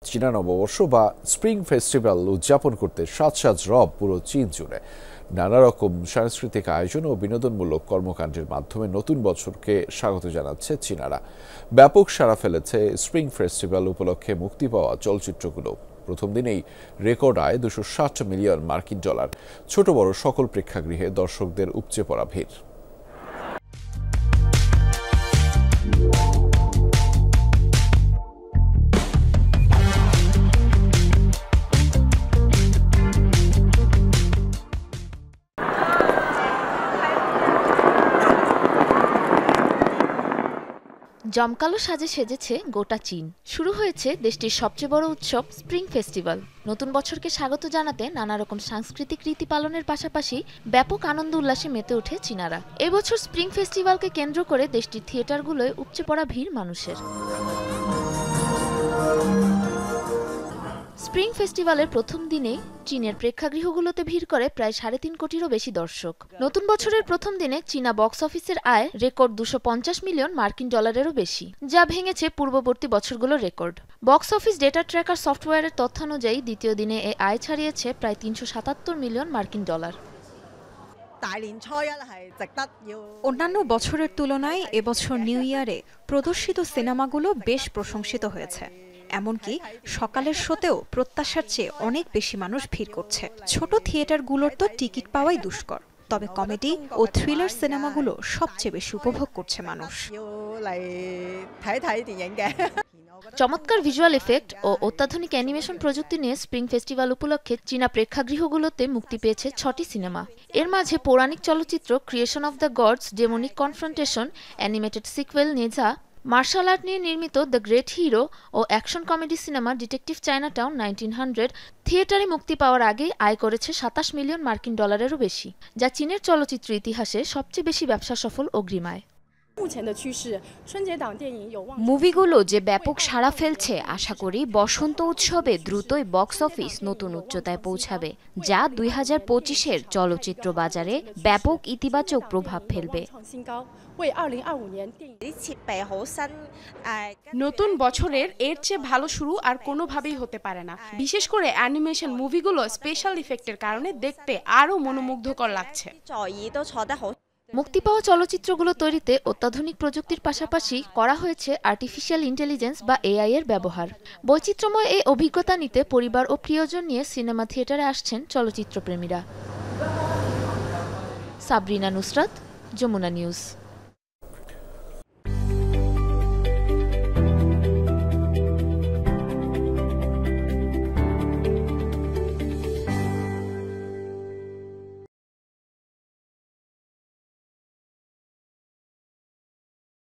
চীনা নববর্ষ বা স্প্রিং ফেস্টিভ্যাল উদযাপন করতে সাজ সাজ রব পুরো চীন জুড়ে। নানা রকম সাংস্কৃতিক আয়োজন ও বিনোদনমূলক কর্মকাণ্ডের মাধ্যমে নতুন বছরকে স্বাগত জানাচ্ছে চীনারা। ব্যাপক সাড়া ফেলেছে স্প্রিং ফেস্টিভ্যাল উপলক্ষে মুক্তি পাওয়া চলচ্চিত্রগুলো। প্রথম দিনেই রেকর্ড আয় $260 মিলিয়ন। ছোট বড় সকল প্রেক্ষাগৃহে দর্শকদের উপচে পড়া ভিড়। জমকালো সাজে সেজেছে গোটা চীন। শুরু হয়েছে দেশটির সবচেয়ে বড় উৎসব স্প্রিং ফেস্টিভ্যাল। নতুন বছরকে স্বাগত জানাতে নানা রকম সাংস্কৃতিক রীতি পালনের পাশাপাশি ব্যাপক আনন্দ উল্লাসে মেতে ওঠে চীনারা। এবছর স্প্রিং ফেস্টিভ্যালকে কেন্দ্র করে দেশটির থিয়েটারগুলোয় উপচে পড়া ভিড় মানুষের। স্প্রিং ফেস্টিভ্যালের প্রথম দিনে চীনের প্রেক্ষাগৃহগুলোতে ভিড় করে প্রায় 3.5 কোটিরও বেশি দর্শক। নতুন বছরের প্রথম দিনে চীনা বক্স অফিসের আয় রেকর্ড $250 মিলিয়ন বেশি, যা ভেঙেছে পূর্ববর্তী বছরগুলোর রেকর্ড। বক্স অফিস ডেটা ট্র্যাকার সফটওয়্যারের তথ্যানুযায়ী দ্বিতীয় দিনে এ আয় ছাড়িয়েছে প্রায় $377 মিলিয়ন। অন্যান্য বছরের তুলনায় এবছর নিউ ইয়ারে প্রদর্শিত সিনেমাগুলো বেশ প্রশংসিত হয়েছে। এমনকি সকালের শোতেও প্রত্যাশার চেয়ে অনেক বেশি মানুষ ভিড় করছে। ছোট থিয়েটারগুলোর তো টিকিট পাওয়াই দুষ্কর, তবে কমেডি ও থ্রিলার সিনেমাগুলো সবচেয়ে বেশি উপভোগ করছে মানুষ। চমৎকার ভিজুয়াল এফেক্ট ও অত্যাধুনিক অ্যানিমেশন প্রযুক্তি নিয়ে স্প্রিং ফেস্টিভ্যাল উপলক্ষে চীনা প্রেক্ষাগৃহগুলোতে মুক্তি পেয়েছে 6টি সিনেমা। এর মাঝে পৌরাণিক চলচ্চিত্র creation of the gods, demonic confrontation, animated sequel Nezha, martial art নিয়ে নির্মিত দ্য গ্রেট হিরো ও action comedy cinema detective Chinatown 1900 থিয়েটারে মুক্তি পাওয়ার আগেই আয় করেছে $27 মিলিয়ন বেশি, যা চীনের চলচ্চিত্র ইতিহাসে সবচেয়ে বেশি ব্যবসা সফল অগ্রিম আয়। মুভিগুলো যে ব্যাপক সাড়া ফেলছে, আশা করি বসন্ত উৎসবে দ্রুতই বক্স অফিস নতুন উচ্চতায় পৌঁছাবে, যা 2025-এর চলচ্চিত্র বাজারে ব্যাপক ইতিবাচক প্রভাব ফেলবে। নতুন বছরের এর চেয়ে ভালো শুরু আর কোনোভাবেই হতে পারে না। বিশেষ করে অ্যানিমেশন মুভিগুলো স্পেশাল ইফেক্টের কারণে দেখতে আরও মনোমুগ্ধকর লাগছে। মুক্তি পাওয়া চলচ্চিত্রগুলো তৈরিতে অত্যাধুনিক প্রযুক্তির পাশাপাশি করা হয়েছে আর্টিফিশিয়াল ইন্টেলিজেন্স বা AI এর ব্যবহার। বৈচিত্র্যময় এই অভিজ্ঞতা নিতে পরিবার ও প্রিয়জন নিয়ে সিনেমা থিয়েটারে আসছেন চলচ্চিত্রপ্রেমীরা। সাবরিনা নুসরাত, যমুনা নিউজ।